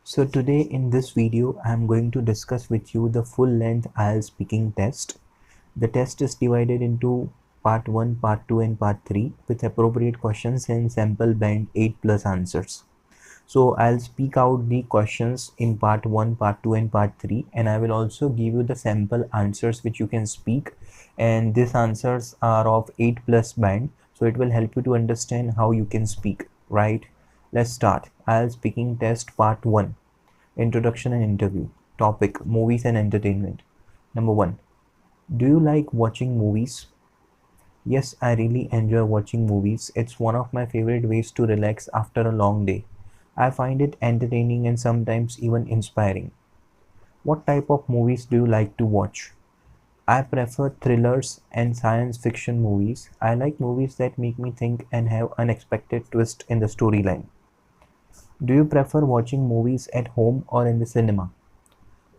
So today in this video, I am going to discuss with you the full-length IELTS speaking test. The test is divided into part 1, part 2 and part 3 with appropriate questions and sample band 8 plus answers. So I'll speak out the questions in part 1, part 2 and part 3, and I will also give you the sample answers which you can speak, and these answers are of 8 plus band, so it will help you to understand how you can speak, right? Let's start. IELTS speaking test part 1. Introduction and interview. Topic: movies and entertainment. Number 1. Do you like watching movies? Yes, I really enjoy watching movies. It's one of my favorite ways to relax after a long day. I find it entertaining and sometimes even inspiring. What type of movies do you like to watch? I prefer thrillers and science fiction movies. I like movies that make me think and have unexpected twists in the storyline. Do you prefer watching movies at home or in the cinema?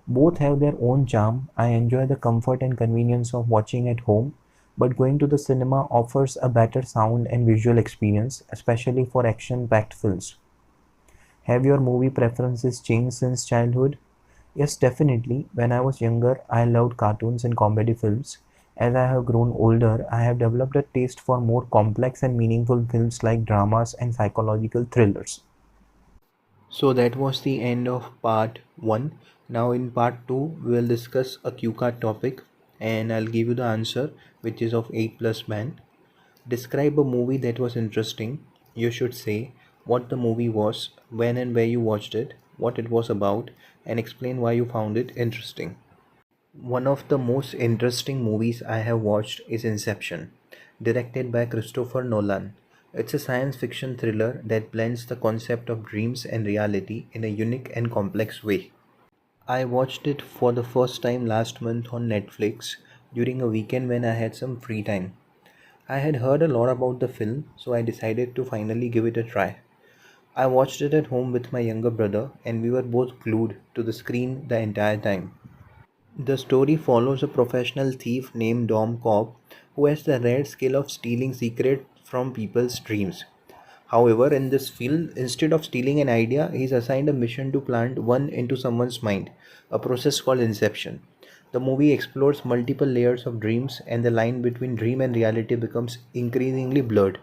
Both have their own charm. I enjoy the comfort and convenience of watching at home, but going to the cinema offers a better sound and visual experience, especially for action-packed films. Have your movie preferences changed since childhood? Yes, definitely. When I was younger, I loved cartoons and comedy films. As I have grown older, I have developed a taste for more complex and meaningful films like dramas and psychological thrillers. So that was the end of part 1. Now in part 2 we will discuss a cue card topic, and I'll give you the answer, which is of 8 plus band. Describe a movie that was interesting. You should say what the movie was, when and where you watched it, what it was about, and explain why you found it interesting. One of the most interesting movies I have watched is Inception, directed by Christopher Nolan. It's a science fiction thriller that blends the concept of dreams and reality in a unique and complex way. I watched it for the first time last month on Netflix during a weekend when I had some free time. I had heard a lot about the film, so I decided to finally give it a try. I watched it at home with my younger brother, and we were both glued to the screen the entire time. The story follows a professional thief named Dom Cobb who has the rare skill of stealing secrets from people's dreams. However, in this film, instead of stealing an idea, he is assigned a mission to plant one into someone's mind, a process called inception. The movie explores multiple layers of dreams, and the line between dream and reality becomes increasingly blurred.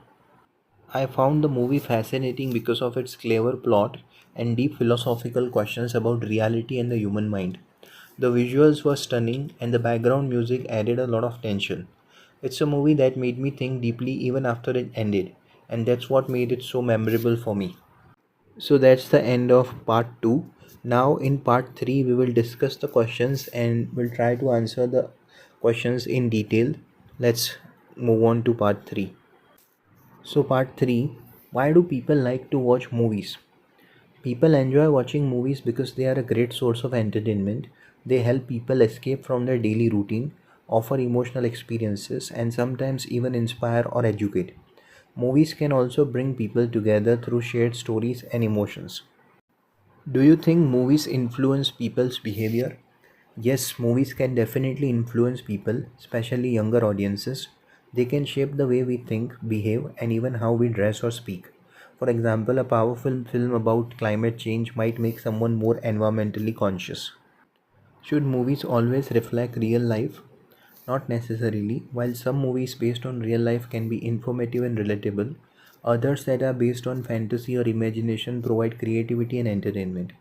I found the movie fascinating because of its clever plot and deep philosophical questions about reality and the human mind. The visuals were stunning and the background music added a lot of tension. It's a movie that made me think deeply even after it ended, and that's what made it so memorable for me. So that's the end of part 2. Now in part 3 we will discuss the questions and we'll try to answer the questions in detail. Let's move on to part 3. So, part 3. Why do people like to watch movies? People enjoy watching movies because they are a great source of entertainment. They help people escape from their daily routine, offer emotional experiences, and sometimes even inspire or educate. Movies can also bring people together through shared stories and emotions. Do you think movies influence people's behavior? Yes, movies can definitely influence people, especially younger audiences. They can shape the way we think, behave, and even how we dress or speak. For example, a powerful film about climate change might make someone more environmentally conscious. Should movies always reflect real life? Not necessarily. While some movies based on real life can be informative and relatable, others that are based on fantasy or imagination provide creativity and entertainment.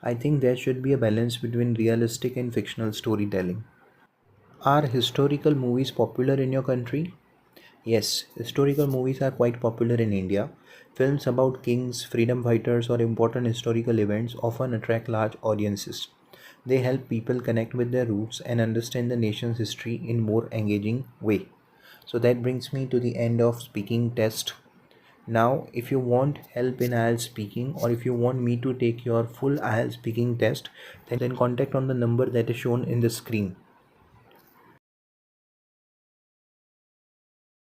I think there should be a balance between realistic and fictional storytelling. Are historical movies popular in your country? Yes, historical movies are quite popular in India. Films about kings, freedom fighters, or important historical events often attract large audiences. They help people connect with their roots and understand the nation's history in more engaging way. So that brings me to the end of speaking test. Now, if you want help in IELTS speaking or if you want me to take your full IELTS speaking test, then contact on the number that is shown in the screen.